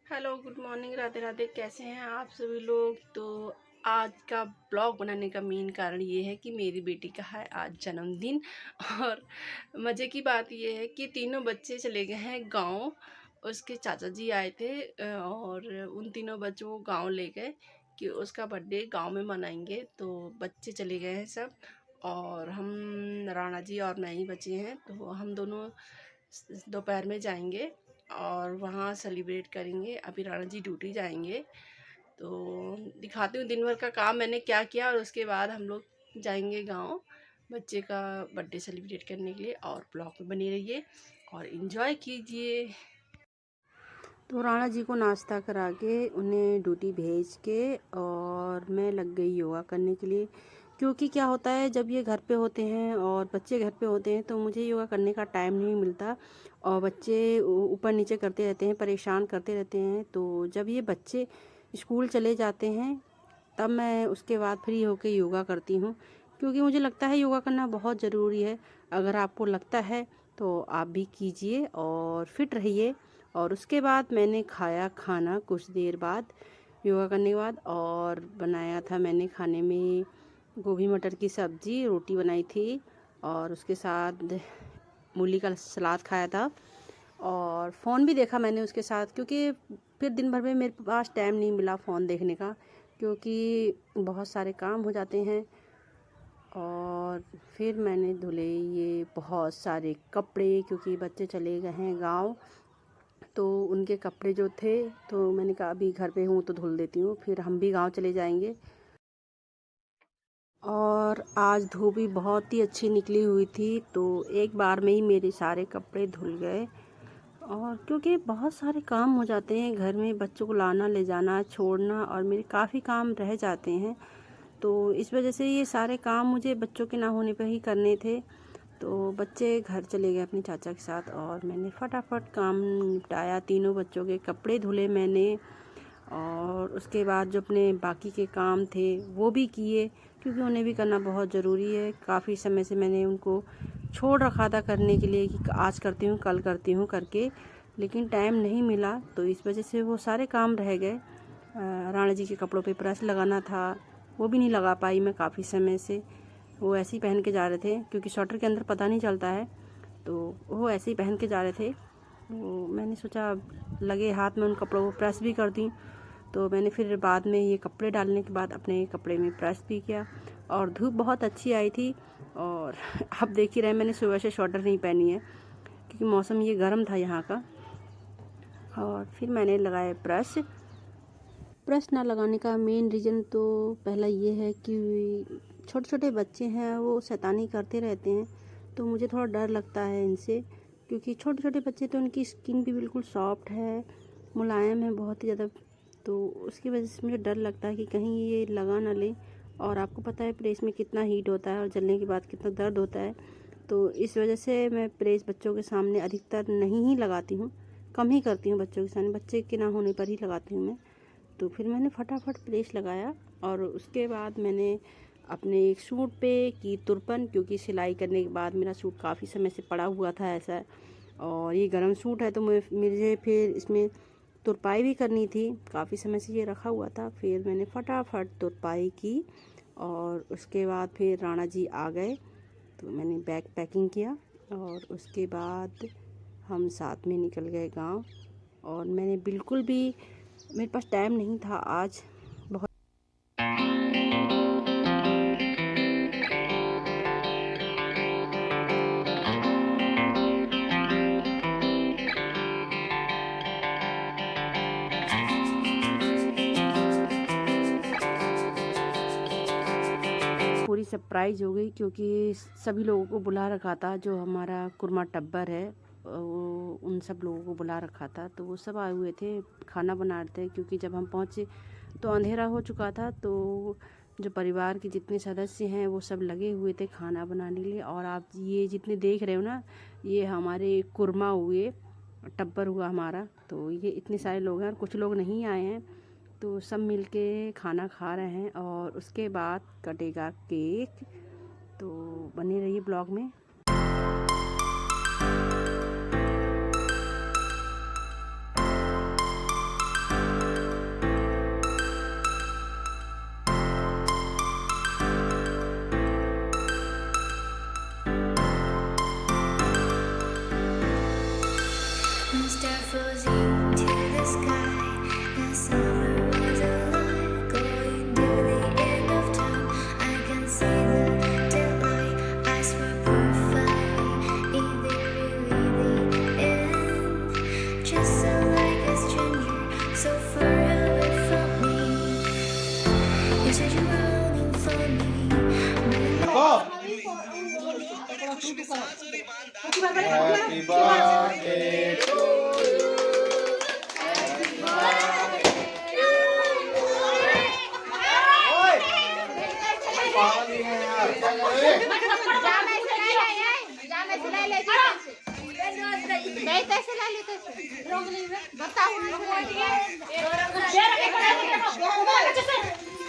Hello, good morning, Radhe Radhe. कैसे हैं आप सभी लोग? तो आज का ब्लॉग बनाने का मेन कारण ये है कि मेरी बेटी का है आज जन्मदिन। और मज़े की बात ये है कि तीनों बच्चे चले गए हैं गांव। उसके चाचा जी आए थे और उन तीनों बच्चों को गांव ले गए कि उसका बर्थडे गांव में मनाएंगे। तो बच्चे चले गए हैं सब, और हम राणा जी और मैं ही बचे हैं। तो हम दोनों दोपहर में जाएंगे और वहाँ सेलिब्रेट करेंगे। अभी राणा जी ड्यूटी जाएंगे, तो दिखाती हूँ दिन भर का काम मैंने क्या किया, और उसके बाद हम लोग जाएंगे गांव बच्चे का बर्थडे सेलिब्रेट करने के लिए। और ब्लॉग में बने रहिए और इन्जॉय कीजिए। तो राणा जी को नाश्ता करा के उन्हें ड्यूटी भेज के और मैं लग गई योगा करने के लिए। क्योंकि क्या होता है, जब ये घर पे होते हैं और बच्चे घर पे होते हैं तो मुझे योगा करने का टाइम नहीं मिलता, और बच्चे ऊपर नीचे करते रहते हैं, परेशान करते रहते हैं। तो जब ये बच्चे स्कूल चले जाते हैं तब मैं उसके बाद फ्री होकर योगा करती हूँ, क्योंकि मुझे लगता है योगा करना बहुत ज़रूरी है। अगर आपको लगता है तो आप भी कीजिए और फिट रहिए। और उसके बाद मैंने खाया खाना कुछ देर बाद योगा करने के बाद, और बनाया था मैंने खाने में गोभी मटर की सब्ज़ी, रोटी बनाई थी, और उसके साथ मूली का सलाद खाया था। और फ़ोन भी देखा मैंने उसके साथ, क्योंकि फिर दिन भर में मेरे पास टाइम नहीं मिला फ़ोन देखने का, क्योंकि बहुत सारे काम हो जाते हैं। और फिर मैंने धुले ये बहुत सारे कपड़े, क्योंकि बच्चे चले गए हैं गांव, तो उनके कपड़े जो थे, तो मैंने कहा अभी घर पे हूँ तो धुल देती हूँ, फिर हम भी गांव चले जाएंगे। और आज धूप भी बहुत ही अच्छी निकली हुई थी, तो एक बार में ही मेरे सारे कपड़े धुल गए। और क्योंकि बहुत सारे काम हो जाते हैं घर में, बच्चों को लाना ले जाना छोड़ना, और मेरे काफ़ी काम रह जाते हैं, तो इस वजह से ये सारे काम मुझे बच्चों के ना होने पर ही करने थे। तो बच्चे घर चले गए अपनी चाचा के साथ, और मैंने फटाफट काम निपटाया। तीनों बच्चों के कपड़े धुले मैंने, और उसके बाद जो अपने बाकी के काम थे वो भी किए, क्योंकि उन्हें भी करना बहुत ज़रूरी है। काफ़ी समय से मैंने उनको छोड़ रखा था करने के लिए कि आज करती हूँ कल करती हूँ करके, लेकिन टाइम नहीं मिला, तो इस वजह से वो सारे काम रह गए। राणा जी के कपड़ों पे प्रेस लगाना था, वो भी नहीं लगा पाई मैं काफ़ी समय से। वो ऐसे ही पहन के जा रहे थे, क्योंकि स्वेटर के अंदर पता नहीं चलता है, तो वो ऐसे ही पहन के जा रहे थे। तो मैंने सोचा लगे हाथ में उन कपड़ों को प्रेस भी कर दी। तो मैंने फिर बाद में ये कपड़े डालने के बाद अपने कपड़े में प्रेस भी किया। और धूप बहुत अच्छी आई थी, और आप देख ही रहे मैंने सुबह से स्वेटर नहीं पहनी है, क्योंकि मौसम ये गर्म था यहाँ का। और फिर मैंने लगाया प्रेस ना लगाने का मेन रीज़न तो पहला ये है कि छोटे छोटे बच्चे हैं, वो शैतानी करते रहते हैं, तो मुझे थोड़ा डर लगता है इनसे, क्योंकि छोटे छोटे बच्चे तो उनकी स्किन भी बिल्कुल सॉफ्ट है, मुलायम है बहुत ही ज़्यादा। तो उसकी वजह से मुझे डर लगता है कि कहीं ये लगा ना ले। और आपको पता है प्रेस में कितना हीट होता है और जलने के बाद कितना दर्द होता है, तो इस वजह से मैं प्रेस बच्चों के सामने अधिकतर नहीं ही लगाती हूँ, कम ही करती हूँ बच्चों के सामने, बच्चे के ना होने पर ही लगाती हूँ मैं। तो फिर मैंने फटाफट प्रेस लगाया, और उसके बाद मैंने अपने एक सूट पे की तुरपन, क्योंकि सिलाई करने के बाद मेरा सूट काफ़ी समय से पड़ा हुआ था ऐसा, और ये गर्म सूट है तो मुझे फिर इसमें तुरपाई भी करनी थी, काफ़ी समय से ये रखा हुआ था। फिर मैंने फटाफट तुरपाई की, और उसके बाद फिर राणा जी आ गए, तो मैंने बैग पैकिंग किया, और उसके बाद हम साथ में निकल गए गांव। और मैंने बिल्कुल भी, मेरे पास टाइम नहीं था आज बहुत। पूरी सरप्राइज़ हो गई, क्योंकि सभी लोगों को बुला रखा था, जो हमारा कुरमा टब्बर है वो उन सब लोगों को बुला रखा था, तो वो सब आए हुए थे, खाना बना रहे थे। क्योंकि जब हम पहुँचे तो अंधेरा हो चुका था, तो जो परिवार के जितने सदस्य हैं वो सब लगे हुए थे खाना बनाने के लिए। और आप ये जितने देख रहे हो ना, ये हमारे कुरमा हुए, टब्बर हुआ हमारा, तो ये इतने सारे लोग हैं, और कुछ लोग नहीं आए हैं, तो सब मिलके खाना खा रहे हैं। और उसके बाद कटेगा केक, तो बने रहिए ब्लॉग में।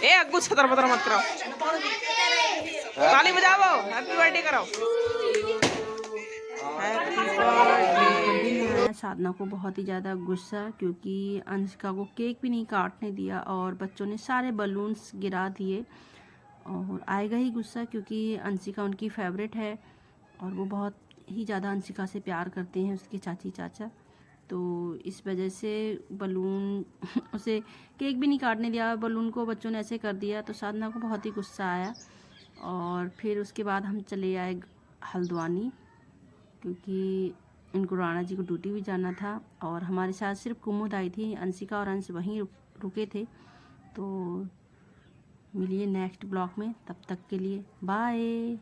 ए अग्गू छतर पतर मत कराओ, ताली बजाओ, हैप्पी बर्थडे करो। साधना को बहुत ही ज़्यादा गुस्सा, क्योंकि अंशिका को केक भी नहीं काटने दिया और बच्चों ने सारे बलून्स गिरा दिए। और आएगा ही गुस्सा, क्योंकि अंशिका उनकी फेवरेट है और वो बहुत ही ज़्यादा अंशिका से प्यार करते हैं, उसके चाची चाचा। तो इस वजह से बलून उसे केक भी नहीं काटने दिया, बलून को बच्चों ने ऐसे कर दिया। तो साधना को बहुत ही गुस्सा आया और फिर उसके बाद हम चले आए हल्द्वानी, क्योंकि इनको राणा जी को ड्यूटी भी जाना था और हमारे साथ सिर्फ कुमुद आई थी, अंशिका और अंश वहीं रुके थे। तो मिलिए नेक्स्ट ब्लॉग में, तब तक के लिए बाय।